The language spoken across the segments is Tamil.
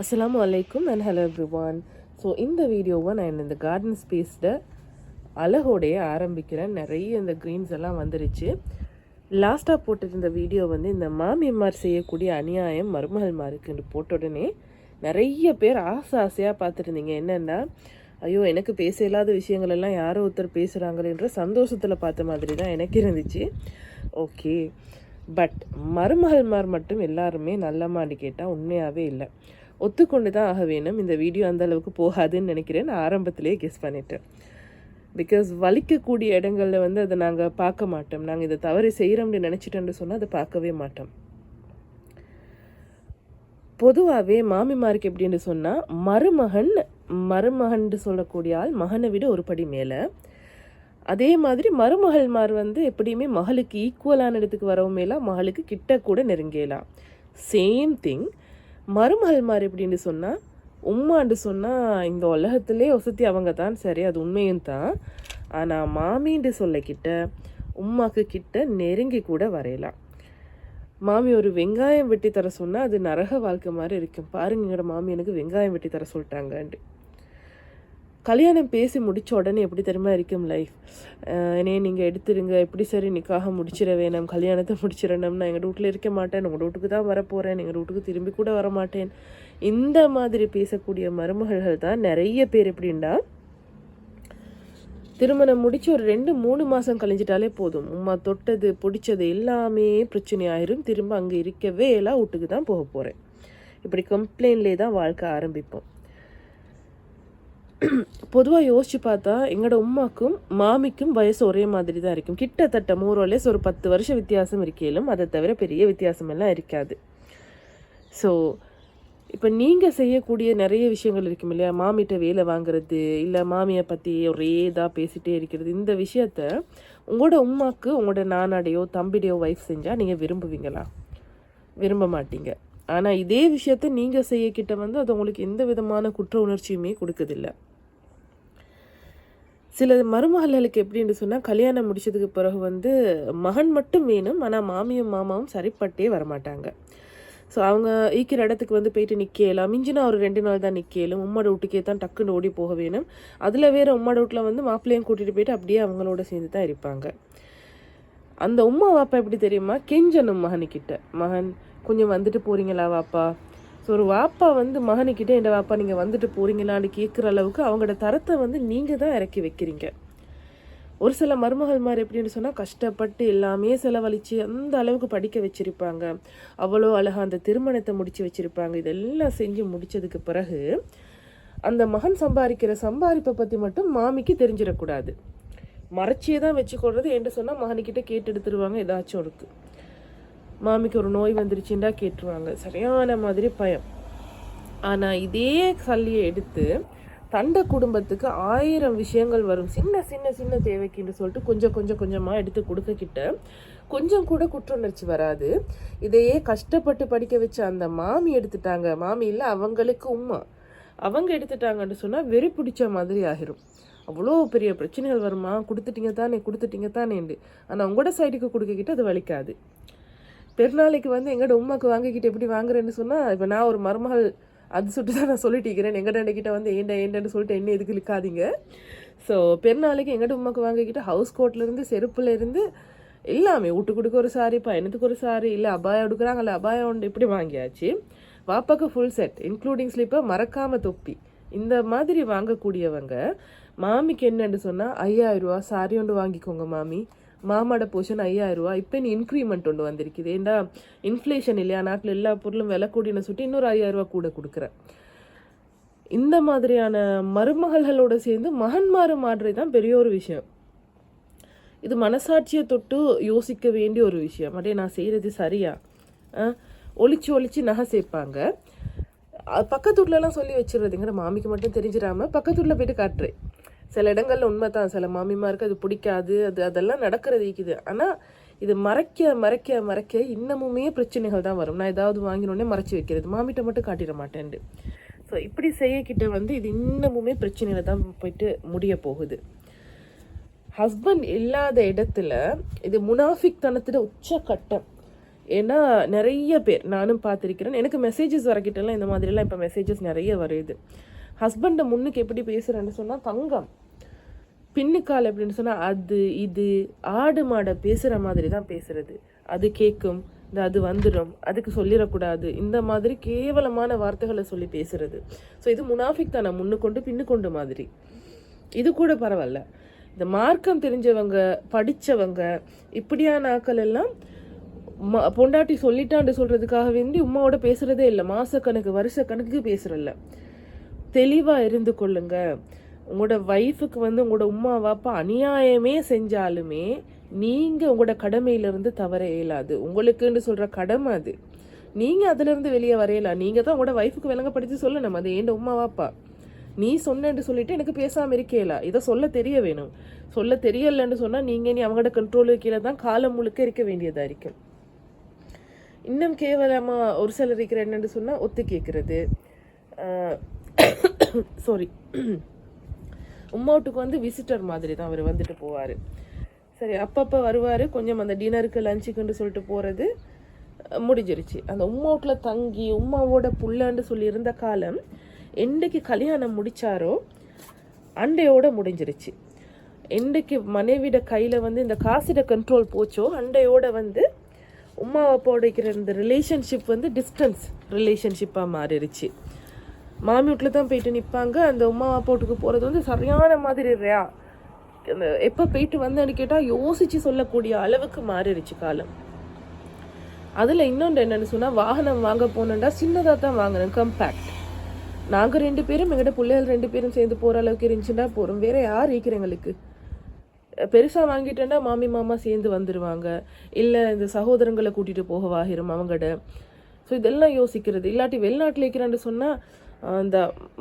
அஸ்ஸலாமு அலைக்கும் அண்ட் ஹலோ எவ்ரிவான். ஸோ இந்த வீடியோவை நான் இந்த கார்டன் ஸ்பேஸில் அழகோடைய ஆரம்பிக்கிறேன். நிறைய இந்த க்ரீன்ஸ் எல்லாம் வந்துருச்சு. லாஸ்ட்டாக போட்டிருந்த வீடியோ இந்த மாமியம்மார் செய்யக்கூடிய அநியாயம் மருமகள்மாருக்குன்னு போட்ட உடனே நிறைய பேர் ஆசையாக பார்த்துருந்தீங்க. என்னென்னா, ஐயோ எனக்கு பேச இல்லாத விஷயங்கள் எல்லாம் யாரோ ஒருத்தர் பேசுகிறாங்களேன்ற சந்தோஷத்தில் பார்த்த மாதிரி தான் எனக்கு இருந்துச்சு. ஓகே, பட் மருமகள்மார் மட்டும் எல்லாருமே நல்லமான்னு கேட்டால் உண்மையாகவே இல்லை. ஒத்துக்கொண்டு தான் ஆக வேணும். இந்த வீடியோ அந்த அளவுக்கு போகாதுன்னு நினைக்கிறேன். நான் ஆரம்பத்திலேயே கெஸ் பண்ணிட்டேன். பிகாஸ் வலிக்கக்கூடிய இடங்களில் அதை நாங்கள் பார்க்க மாட்டோம். நாங்கள் இதை தவறு செய்கிறோம்னு நினச்சிட்டோன்னு சொன்னால் அதை பார்க்கவே மாட்டோம். பொதுவாகவே மாமிமாருக்கு எப்படின்னு சொன்னால், மருமகன் சொல்லக்கூடிய ஆள் மகனை விட ஒரு படி மேலே. அதே மாதிரி மருமகள்மார் எப்படியுமே மகளுக்கு ஈக்குவலான இடத்துக்கு வரவும் மேலாம், மகளுக்கு கிட்ட கூட நெருங்கலாம். சேம் திங் மருமகள்மார் எப்படின்னு சொன்னால், உம்மான்னு சொன்னால் இந்த உலகத்திலே வசதி அவங்க தான், சரி அது உண்மையும் தான். ஆனால் மாமின்னு சொல்லக்கிட்ட உம்மாக்கு கிட்ட நெருங்கி கூட வரையலாம். மாமி ஒரு வெங்காயம் வெட்டி தர சொன்னால் அது நரக வாழ்க்கை மாதிரி இருக்கும். பாருங்க, எங்களோட மாமி எனக்கு வெங்காயம் வெட்டி தர சொல்லிட்டாங்கன்ட்டு. கல்யாணம் பேசி முடித்த உடனே எப்படி தெரியுமா இருக்கும் லைஃப். என்னையே நீங்கள் எடுத்துருங்க, எப்படி சரி நிக்காக முடிச்சிட வேணும், கல்யாணத்தை முடிச்சிடணும், நான் எங்கள் வீட்டில் இருக்க மாட்டேன், உங்கள் வீட்டுக்கு தான் வரப்போகிறேன், எங்கள் வீட்டுக்கு திரும்பி கூட வர மாட்டேன். இந்த மாதிரி பேசக்கூடிய மருமகள்கள் தான் நிறைய பேர். எப்படின்னா, திருமணம் முடித்து ஒரு 2-3 மாதம் கழிஞ்சிட்டாலே போதும், உம்மா தொட்டது பிடிச்சது எல்லாமே பிரச்சனை ஆயிரும், திரும்ப அங்கே இருக்கவே எல்லாம் வீட்டுக்கு தான் போக போகிறேன், இப்படி கம்ப்ளைண்ட்லேயே தான் வாழ்க்கை ஆரம்பிப்போம். பொதுவாக யோசிச்சு பார்த்தா எங்களோட உம்மாக்கும் மாமிக்கும் வயசு ஒரே மாதிரி தான் இருக்கும். கிட்டத்தட்ட மோரோலெஸ் ஒரு 10 வருஷம் வித்தியாசம் இருக்கேலும், அதை தவிர பெரிய வித்தியாசம் எல்லாம் இருக்காது. ஸோ இப்போ நீங்கள் செய்யக்கூடிய நிறைய விஷயங்கள் இருக்கும் இல்லையா, மாமிகிட்ட வேலை வாங்குறது, இல்லை மாமியை பற்றி ஒரே இதாக பேசிகிட்டே இருக்கிறது. இந்த விஷயத்த உங்களோட உம்மாக்கு உங்களோட நானாடையோ தம்பிடையோ ஒய்ஃப் செஞ்சால் நீங்கள் விரும்புவீங்களா? விரும்ப மாட்டீங்க. ஆனால் இதே விஷயத்த நீங்கள் செய்யக்கிட்ட அது உங்களுக்கு எந்த விதமான குற்ற உணர்ச்சியுமே கொடுக்குதில்ல. சில மருமகளுக்கு எப்படின்னு சொன்னால், கல்யாணம் முடிச்சதுக்கு பிறகு மகன் மட்டும் வேணும், ஆனால் மாமியும் மாமாவும் சரிப்பட்டே வரமாட்டாங்க. ஸோ அவங்க ஈக்கிற இடத்துக்கு போயிட்டு நிற்கலாம், மிஞ்சினா ஒரு 2 நாள் தான் நிற்கலும், உம்மோட வீட்டுக்கே தான் டக்குன்னு ஓடி போக வேணும். அதில் வேறு உம்மோட வீட்டில் மாப்பிள்ளையும் கூட்டிகிட்டு போயிட்டு அப்படியே அவங்களோட சேர்ந்து தான் இருப்பாங்க. அந்த உம்மா வாப்பா எப்படி தெரியுமா, கெஞ்சனும் மகனுக்கிட்ட, மகன் கொஞ்சம் வந்துட்டு போகிறீங்களா வாப்பா. ஸோ ஒரு வாப்பா மகனுக்கிட்ட, இந்த வாப்பா நீங்கள் வந்துட்டு போகிறீங்களான்னு கேட்குற அளவுக்கு அவங்களோட தரத்தை நீங்கள் தான் இறக்கி வைக்கிறீங்க. ஒரு சில மருமகள்மார் எப்படின்னு சொன்னால், கஷ்டப்பட்டு எல்லாமே செலவழித்து அந்த அளவுக்கு படிக்க வச்சுருப்பாங்க, அவ்வளோ அழகாக அந்த திருமணத்தை முடித்து வச்சுருப்பாங்க. இதெல்லாம் செஞ்சு முடித்ததுக்கு பிறகு அந்த மகன் சம்பாதிக்கிற சம்பாதிப்பை பற்றி மட்டும் மாமிக்கு தெரிஞ்சிடக்கூடாது, மறைச்சியே தான் வச்சுக்கொள்றது. என்று சொன்னால் மகனுக்கிட்ட கேட்டு எடுத்துருவாங்க. ஏதாச்சும் இருக்குது, மாமிக்கு ஒரு நோய் வந்துருச்சுண்டா கேட்டுருவாங்க, சரியான மாதிரி பயம். ஆனால் இதே சல்லியை எடுத்து தண்டை குடும்பத்துக்கு 1000 விஷயங்கள் வரும், சின்ன சின்ன சின்ன தேவைக்குன்னு சொல்லிட்டு கொஞ்சமாக எடுத்து கொடுக்கக்கிட்ட கொஞ்சம் கூட குற்றுணர்ச்சி வராது. இதையே கஷ்டப்பட்டு படிக்க வச்ச அந்த மாமி எடுத்துட்டாங்க, மாமி இல்லை அவங்களுக்கு உம்மா, அவங்க எடுத்துட்டாங்கன்னு சொன்னால் வெறி பிடிச்ச மாதிரி ஆகிரும். அவ்வளோ பெரிய பிரச்சனைகள் வருமா, கொடுத்துட்டீங்க தானேண்டு. ஆனால் உங்களோட சைடுக்கு கொடுக்கக்கிட்ட அது வலிக்காது. பெருநாளைக்கு எங்களோட உமாக்கு வாங்கிக்கிட்டு எப்படி வாங்குறேன்னு சொன்னால், இப்போ நான் ஒரு மருமகள் அது சுட்டு தான் நான் சொல்லிட்டு இருக்கிறேன். எங்கள்ட கிட்ட ஏண்டன்னு சொல்லிட்டு என்ன எதுக்கு இழுக்காதீங்க. ஸோ பெருநாளைக்கு எங்கள்ட உமாக்கு வாங்கிக்கிட்டு ஹவுஸ் கோட்லேருந்து செருப்புலேருந்து எல்லாமே, வீட்டு கொடுக்க ஒரு சாரி, பயணத்துக்கு ஒரு சாரி, இல்லை அபாயம் எடுக்கிறாங்கல்ல அபாயம் ஒன்று, இப்படி வாங்கியாச்சு. வாப்பாக்கு ஃபுல் செட் இன்க்ளூடிங் ஸ்லிப்பர், மறக்காமல் தொப்பி, இந்த மாதிரி வாங்கக்கூடியவங்க மாமிக்கு என்னன்னு சொன்னால், 5000 ரூபா சாரி ஒன்று வாங்கிக்கோங்க மாமி, மாமாட போர்ஷன் 5000 ரூபா. இப்போ நீ இன்க்ரிமெண்ட் ஒன்று வந்திருக்குது, ஏண்டா இன்ஃப்ளேஷன் இல்லையா, நாட்டில் எல்லா பொருளும் விலை கூடின சொல்லிட்டு இன்னொரு 5000 ரூபா கூட கொடுக்குறேன். இந்த மாதிரியான மருமகள்களோடு சேர்ந்து மகன்மாறு மாறுறது தான் பெரிய ஒரு விஷயம். இது மனசாட்சியை தொட்டு யோசிக்க வேண்டிய ஒரு விஷயம். அப்படியே நான் செய்கிறது சரியா, ஒளிச்சு நகை சேர்ப்பாங்க. பக்கத்து வீட்லலாம் சொல்லி வச்சிடுறதுங்கிற மாமிக்கு மட்டும் தெரிஞ்சிடாமல் பக்கத்து வீட்டில் போயிட்டு காட்டுறேன். சில இடங்களில் உண்மை தான், சில மாமிமாருக்கு அது பிடிக்காது, அதெல்லாம் நடக்கிறது இருக்குது. ஆனால் இது மறைக்க இன்னமுமே பிரச்சனைகள் தான் வரும். நான் ஏதாவது வாங்கினோடனே மறைச்சி வைக்கிறது, மாமிட்ட மட்டும் காட்டிட மாட்டேன்ட்டு. ஸோ இப்படி செய்யக்கிட்ட இது இன்னமுமே பிரச்சனையில தான் போயிட்டு முடிய போகுது. ஹஸ்பண்ட் இல்லாத இடத்துல இது முனாஃபிக் தனத்தில் உச்ச கட்டம். ஏன்னா நிறைய பேர் நானும் பார்த்துருக்கிறேன், எனக்கு மெசேஜஸ் வரக்கிட்டலாம் இந்த மாதிரிலாம் இப்போ மெசேஜஸ் நிறைய வருது. ஹஸ்பண்டை முன்னுக்கு எப்படி பேசுகிறேன்னு சொன்னால் தங்கம், பின்னுக்கால் எப்படின்னு சொன்னால் அது இது ஆடு மாடை பேசுகிற மாதிரி தான் பேசுகிறது. அது கேட்கும், அது வந்துடும், அதுக்கு சொல்லிடக்கூடாது, இந்த மாதிரி கேவலமான வார்த்தைகளை சொல்லி பேசுறது. ஸோ இது முனாஃபிக் தானே, முன்னுக்கொண்டு பின்னுக்கொண்டு மாதிரி. இது கூட பரவாயில்ல, இந்த மார்க்கம் தெரிஞ்சவங்க படித்தவங்க இப்படியான ஆக்கள் எல்லாம் பொண்டாட்டி சொல்லிட்டான்னு சொல்கிறதுக்காக வேண்டி உமாவோட பேசுகிறதே இல்லை. மாதக்கணக்கு வருஷக்கணக்கு பேசுகிறல்ல. தெளிவாக இருந்து கொள்ளுங்க. உங்களோட ஒய்ஃபுக்கு உங்களோட உமா வாப்பா அநியாயமே செஞ்சாலுமே நீங்கள் உங்களோட கடமையிலேருந்து தவற இயலாது. உங்களுக்குன்னு சொல்கிற கடமை அது. நீங்கள் அதிலேருந்து வெளியே வரையலாம். நீங்கள் தான் உங்களோட ஒய்ஃபுக்கு விளங்கப்படுத்தி சொல்லணும், அது ஏண்ட உமா வாப்பா நீ சொன்னேன்னு சொல்லிட்டு எனக்கு பேசாமல் இருக்கேலா, இதை சொல்ல தெரிய வேணும். சொல்ல தெரியலன்னு சொன்னால் நீங்கள் நீ அவங்களோட கண்ட்ரோலுக்கு கீழே தான் காலம் முழுக்க இருக்க வேண்டியதாக இருக்கும். இன்னும் கேவலமாக ஒரு சிலர் இருக்கிற என்னென்னு சொன்னால் ஒத்து கேட்குறது. சாரி, உம்மாவுட்டுக்கு விசிட்டர் மாதிரி தான் அவர் வந்துட்டு போவார். சரி, அப்பப்போ வருவார், கொஞ்சம் அந்த டின்னருக்கு லஞ்சுக்குன்னு சொல்லிட்டு போகிறது முடிஞ்சிருச்சு. அந்த உம்மாவுட்டில் தங்கி உம்மாவோட புள்ளன்னு சொல்லியிருந்த காலம் என்றைக்கு கல்யாணம் முடித்தாரோ அண்டையோட முடிஞ்சிருச்சு. என்றைக்கு மனைவிட கையில் இந்த காசிட கண்ட்ரோல் போச்சோ அண்டையோட உமா அப்பாவோட இருக்கிற இந்த ரிலேஷன்ஷிப் டிஸ்டன்ஸ் ரிலேஷன்ஷிப்பாக மாறிடுச்சு. மாமி வீட்டில் தான் போயிட்டு நிற்பாங்க. அந்த உமா அப்பா வீட்டுக்கு போகிறது சரியான மாதிரி ரேயா. அந்த எப்போ போயிட்டு வந்தேன்னு கேட்டால் யோசித்து சொல்லக்கூடிய அளவுக்கு மாறிடுச்சு காலம். அதில் இன்னொன்று என்னென்னு சொன்னால், வாகனம் வாங்க போனோன்னா சின்னதாக தான் வாங்கினேன், கம்பேக்ட். நாங்கள் 2 பேரும் எங்கள்கிட்ட பிள்ளைகள் 2 பேரும் சேர்ந்து போகிற அளவுக்கு இருந்துச்சுன்னா போகிறோம். வேறு யார் இருக்கிற எங்களுக்கு? பெருசாக வாங்கிட்டேன்னா மாமி மாமா சேர்ந்து வந்துடுவாங்க, இல்லை இந்த சகோதரங்களை கூட்டிகிட்டு போக வாகிரும் அவங்கட. ஸோ இதெல்லாம் யோசிக்கிறது. இல்லாட்டி வெளிநாட்டில் இருக்கிறான்னு சொன்னால் அந்த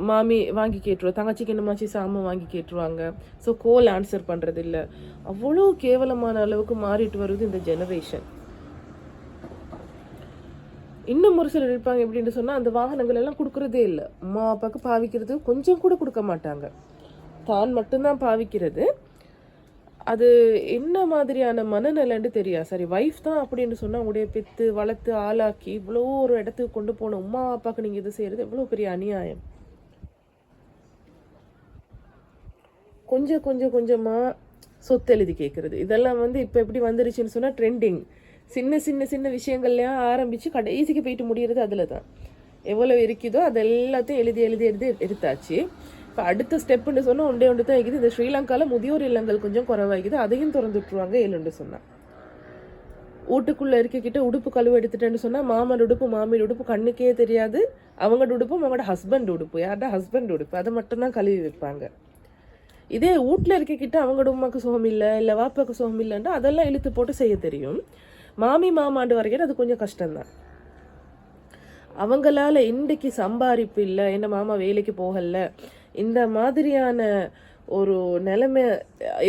மாமி வாங்கி கேட்டுருவோம், தங்கச்சிக்கு என்னமாச்சு சாமான் வாங்கி கேட்டுருவாங்க. ஸோ கோல் ஆன்சர் பண்ணுறது இல்லை. அவ்வளோ கேவலமான அளவுக்கு மாறிட்டு வருது இந்த ஜெனரேஷன். இன்னும் ஒரு சிலர் இருப்பாங்க எப்படின்னு சொன்னால், அந்த வாகனங்கள் எல்லாம் கொடுக்குறதே இல்லை. அம்மா அப்பாவுக்கு பாவிக்கிறது கொஞ்சம் கூட கொடுக்க மாட்டாங்க, தான் மட்டும்தான் பாவிக்கிறது. அது என்ன மாதிரியான மனநிலைன்னு தெரியாது. சரி, ஒய்ஃப் தான் அப்படின்னு சொன்னால் உங்களுடைய பெற்று வளர்த்து ஆளாக்கி இவ்வளோ ஒரு இடத்துக்கு கொண்டு போன உமா அப்பாவுக்கு நீங்கள் இது செய்கிறது எவ்வளோ பெரிய அநியாயம். கொஞ்சமாக சொத்து எழுதி கேட்குறது, இதெல்லாம் இப்போ எப்படி வந்துருச்சுன்னு சொன்னால் ட்ரெண்டிங். சின்ன சின்ன சின்ன விஷயங்கள்லாம் ஆரம்பித்து கடைசிக்கு போயிட்டு முடிகிறது அதில் தான். எவ்வளோ இருக்குதோ அது எல்லாத்தையும் எழுதி எழுதி எழுதி எடுத்தாச்சு. இப்போ அடுத்த ஸ்டெப்புன்னு சொன்னால் ஒன்று தான் இருக்குது. இந்த ஸ்ரீலங்காவில் முதியோர் இல்லங்கள் கொஞ்சம் குறைவாகிக்குது, அதையும் திறந்து விட்டுருவாங்க. ஏழுன்னு சொன்னால் வீட்டுக்குள்ளே இருக்கிட்ட உடுப்பு கழுவு எடுத்துட்டேன்னு சொன்னால் மாமன் உடுப்பு மாமியோட உடுப்பு கண்ணுக்கே தெரியாது. அவங்களோட உடுப்பும் அவங்களோட ஹஸ்பண்ட் உடுப்பு, யார்டா ஹஸ்பண்ட் உடுப்பு, அதை மட்டும்தான் கழுவி வைப்பாங்க. இதே வீட்டில் இருக்கிட்ட அவங்களோட உமாக்கு சுகம் இல்லை, இல்லை வாப்பாக்கு சுகம் இல்லைன்னா அதெல்லாம் இழுத்து போட்டு செய்ய தெரியும். மாமி மாமாண்டு வரைக்கும் அது கொஞ்சம் கஷ்டம்தான். அவங்களால இன்றைக்கு சம்பாதிப்பு இல்லை, என்ன மாமா வேலைக்கு போகலை, இந்த மாதிரியான ஒரு நிலைமை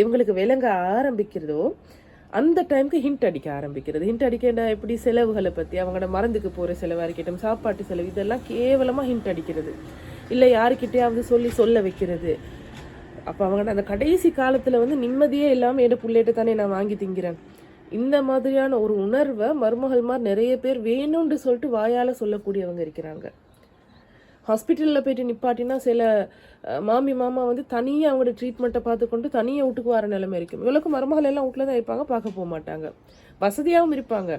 இவங்களுக்கு விளங்க ஆரம்பிக்கிறதோ அந்த டைமுக்கு ஹிண்ட் அடிக்க ஆரம்பிக்கிறது. ஹிண்ட் அடிக்கண்டா எப்படி, செலவுகளை பற்றி, அவங்களோட மருந்துக்கு போகிற செலவாக இருக்கட்டும், சாப்பாட்டு செலவு, இதெல்லாம் கேவலமாக ஹிண்ட் அடிக்கிறது. இல்லை யாருக்கிட்டையாவது சொல்ல வைக்கிறது. அப்போ அவங்க அந்த கடைசி காலத்தில் நிம்மதியே இல்லாமல் என் பிள்ளைகிட்ட தானே நான் வாங்கி திங்கிறேன், இந்த மாதிரியான ஒரு உணர்வை மருமகள்மார் நிறைய பேர் வேணும்னு சொல்லிட்டு வாயால் சொல்லக்கூடியவங்க இருக்கிறாங்க. ஹாஸ்பிட்டலில் போயிட்டு நிப்பாட்டினா சில மாமி மாமா தனியாக அவங்களோட ட்ரீட்மெண்ட்டை பார்த்துக்கொண்டு தனியாக வீட்டுக்கு வர நிலைமை இருக்கும். இவ்வளோக்கு மருமகள் எல்லாம் வீட்டில் தான் இருப்பாங்க, பார்க்க போக மாட்டாங்க. வசதியாகவும் இருப்பாங்க.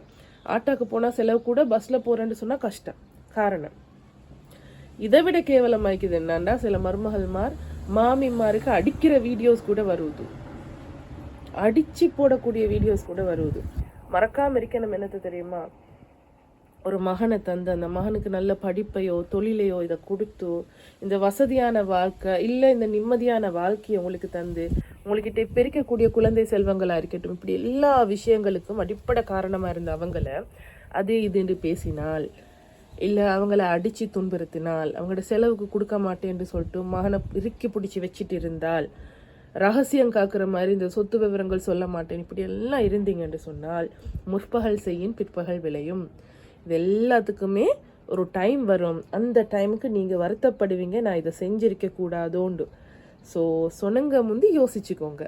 ஆட்டோக்கு போனால் செலவு கூட, பஸ்ஸில் போகிறேன்னு சொன்னால் கஷ்டம். காரணம் இதை விட கேவலமாய்க்குது என்னன்னா, சில மருமகள்மார் மாமிமாருக்கு அடிக்கிற வீடியோஸ் கூட வருது, அடித்து போடக்கூடிய வீடியோஸ் கூட வருது. மறக்காமல் இருக்க நம்ம என்னத்தை தெரியுமா, ஒரு மகனை தந்து அந்த மகனுக்கு நல்ல படிப்பையோ தொழிலையோ இதை கொடுத்து இந்த வசதியான வாழ்க்கை இல்லை இந்த நிம்மதியான வாழ்க்கையை உங்களுக்கு தந்து உங்கள்கிட்ட பெருக்கக்கூடிய குழந்தை செல்வங்களாக இருக்கட்டும், இப்படி எல்லா விஷயங்களுக்கும் அடிப்படை காரணமாக இருந்த அவங்கள அது இதுன்னு பேசினால், இல்லை அவங்கள அடித்து துன்புறுத்தினால், அவங்களோட செலவுக்கு கொடுக்க மாட்டேன்னு சொல்லிட்டு மகனை இறுக்கி பிடிச்சி வச்சுட்டு இருந்தால், ரகசியம் காக்குற மாதிரி இந்த சொத்து விவரங்கள் சொல்ல மாட்டேன், இப்படி எல்லாம் இருந்தீங்கன்னு சொன்னால் முற்பகல் செய்யும் பிற்பகல் விளையும். இது எல்லாத்துக்குமே ஒரு டைம் வரும். அந்த டைமுக்கு நீங்கள் வருத்தப்படுவீங்க, நான் இதை செஞ்சிருக்க கூடாதோண்டு. ஸோ சொன்னங்க முந்தி யோசிச்சுக்கோங்க.